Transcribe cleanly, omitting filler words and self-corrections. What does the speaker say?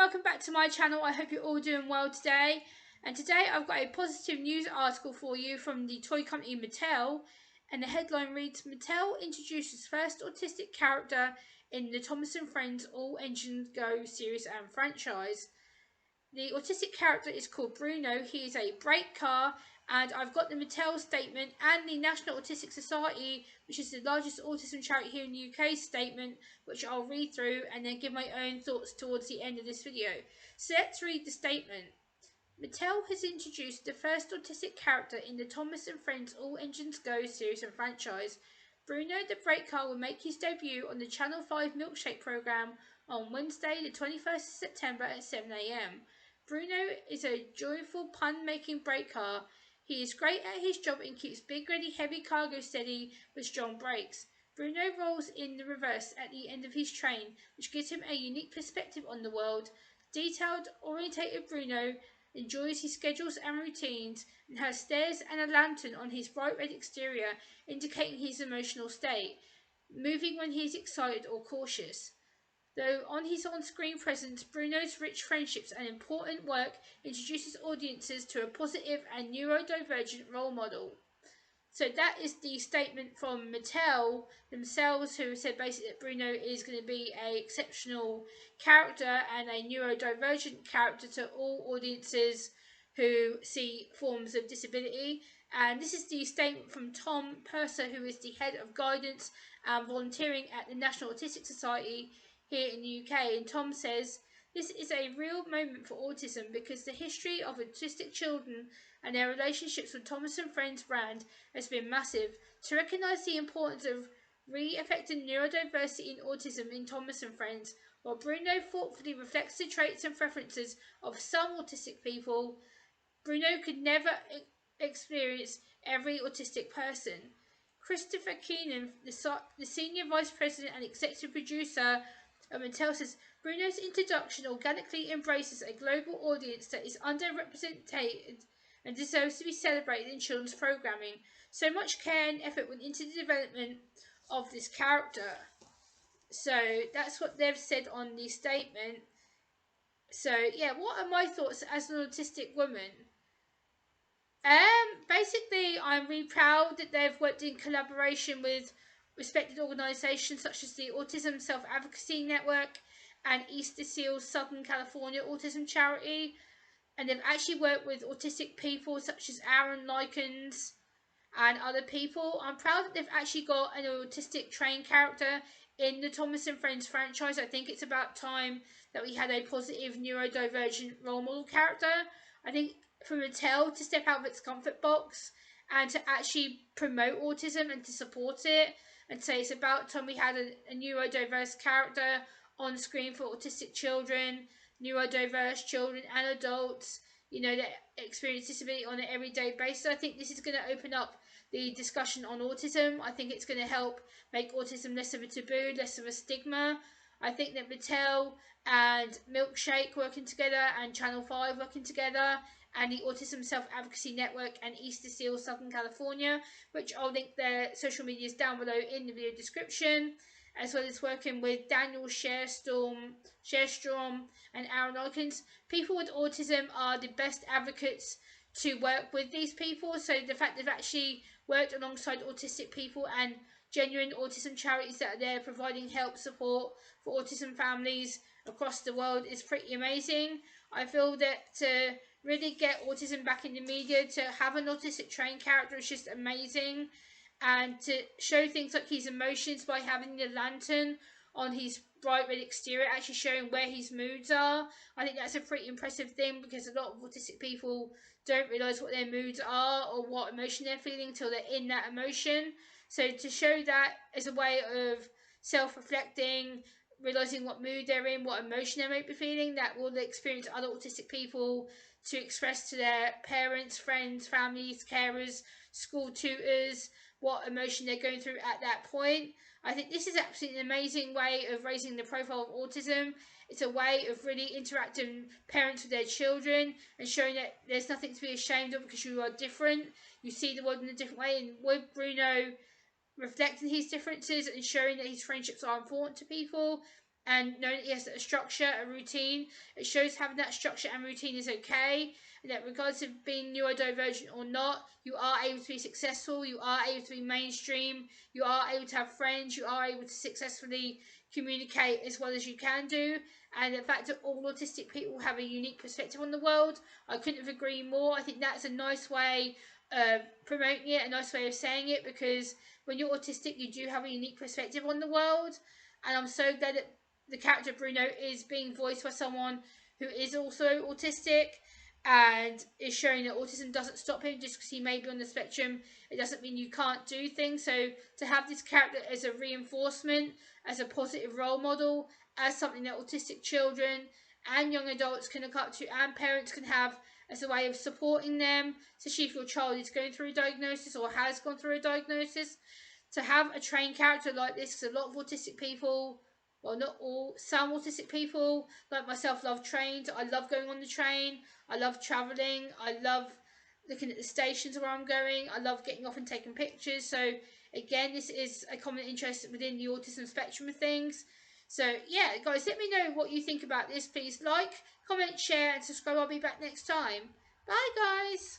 welcome back to my channel. I hope you're all doing well today. And today I've got a positive news article for you from the toy company Mattel. And the headline reads, Mattel introduces first autistic character in the Thomas and Friends All Engines Go series and franchise. The autistic character is called Bruno. He is a brake car, and I've got the Mattel statement and the National Autistic Society, which is the largest autism charity here in the UK, statement, which I'll read through and then give my own thoughts towards the end of this video. So let's read the statement. Mattel has introduced the first autistic character in the Thomas and Friends All Engines Go series and franchise. Bruno the brake car will make his debut on the Channel 5 Milkshake programme on Wednesday the 21st of September at 7 AM. Bruno is a joyful pun-making brake car. He is great at his job and keeps big, ready, heavy cargo steady with strong brakes. Bruno rolls in the reverse at the end of his train, which gives him a unique perspective on the world. Detailed, orientated Bruno enjoys his schedules and routines and has stairs and a lantern on his bright red exterior, indicating his emotional state, moving when he is excited or cautious. Though on his on-screen presence, Bruno's rich friendships and important work introduces audiences to a positive and neurodivergent role model. So that is the statement from Mattel themselves, who said basically that Bruno is going to be an exceptional character and a neurodivergent character to all audiences who see forms of disability. And this is the statement from Tom Purser, who is the head of guidance and volunteering at the National Autistic Society here in the UK. And Tom says, "This is a real moment for autism because the history of autistic children and their relationships with Thomas and Friends brand has been massive. To recognise the importance of re-affecting neurodiversity in autism in Thomas and Friends, while Bruno thoughtfully reflects the traits and preferences of some autistic people, Bruno could never experience every autistic person." Christopher Keenan, the Senior Vice President and Executive Producer of Mattel, says, "Bruno's introduction organically embraces a global audience that is underrepresented and deserves to be celebrated in children's programming. So much care and effort went into the development of this character." So that's what they've said on the statement. So yeah, what are my thoughts as an autistic woman? Basically, I'm really proud that they've worked in collaboration with respected organisations such as the Autism Self-Advocacy Network and Easter Seals Southern California Autism Charity. And they've actually worked with autistic people such as Aaron Likens and other people. I'm proud that they've actually got an autistic trained character in the Thomas and Friends franchise. I think it's about time that we had a positive neurodivergent role model character. I think for Mattel to step out of its comfort box and to actually promote autism and to support it and say it's about time we had a neurodiverse character on screen for autistic children, neurodiverse children and adults, you know, that experience disability on an everyday basis. I think this is going to open up the discussion on autism. I think it's going to help make autism less of a taboo, less of a stigma. I think that Mattel and Milkshake working together and Channel 5 working together and the Autism Self-Advocacy Network and Easter Seal Southern California, which I'll link their social medias down below in the video description, as well as working with Daniel Sherstrom and Aaron Likens. People with autism are the best advocates to work with these people, so the fact they've actually worked alongside autistic people and genuine autism charities that are there providing help, support for autism families across the world is pretty amazing. I feel that to really get autism back in the media, to have an autistic trained character is just amazing, and to show things like his emotions by having the lantern on his bright red exterior actually showing where his moods are. I think that's a pretty impressive thing because a lot of autistic people don't realise what their moods are or what emotion they're feeling until they're in that emotion. So to show that as a way of self-reflecting, realising what mood they're in, what emotion they might be feeling, that will experience other autistic people to express to their parents, friends, families, carers, school tutors, what emotion they're going through at that point. I think this is absolutely an amazing way of raising the profile of autism. It's a way of really interacting parents with their children and showing that there's nothing to be ashamed of because you are different. You see the world in a different way, and with Bruno reflecting his differences and showing that his friendships are important to people, and knowing that he has a structure, a routine. It shows having that structure and routine is okay, and that regardless of being neurodivergent or not, you are able to be successful, you are able to be mainstream, you are able to have friends, you are able to successfully communicate as well as you can do. And the fact that all autistic people have a unique perspective on the world, I couldn't have agreed more. I think that's a nice way of promoting it, a nice way of saying it, because when you're autistic, you do have a unique perspective on the world. And I'm so glad that the character Bruno is being voiced by someone who is also autistic, and is showing that autism doesn't stop him just because he may be on the spectrum. It doesn't mean you can't do things. So to have this character as a reinforcement, as a positive role model, as something that autistic children and young adults can look up to, and parents can have as a way of supporting them, especially if your child is going through a diagnosis or has gone through a diagnosis. To have a trained character like this, because a lot of autistic people, well, not all, some autistic people like myself love trains. I love going on the train. I love travelling. I love looking at the stations where I'm going. I love getting off and taking pictures. So again, this is a common interest within the autism spectrum of things. So yeah, guys, let me know what you think about this. Please like, comment, share, and subscribe. I'll be back next time. Bye, guys.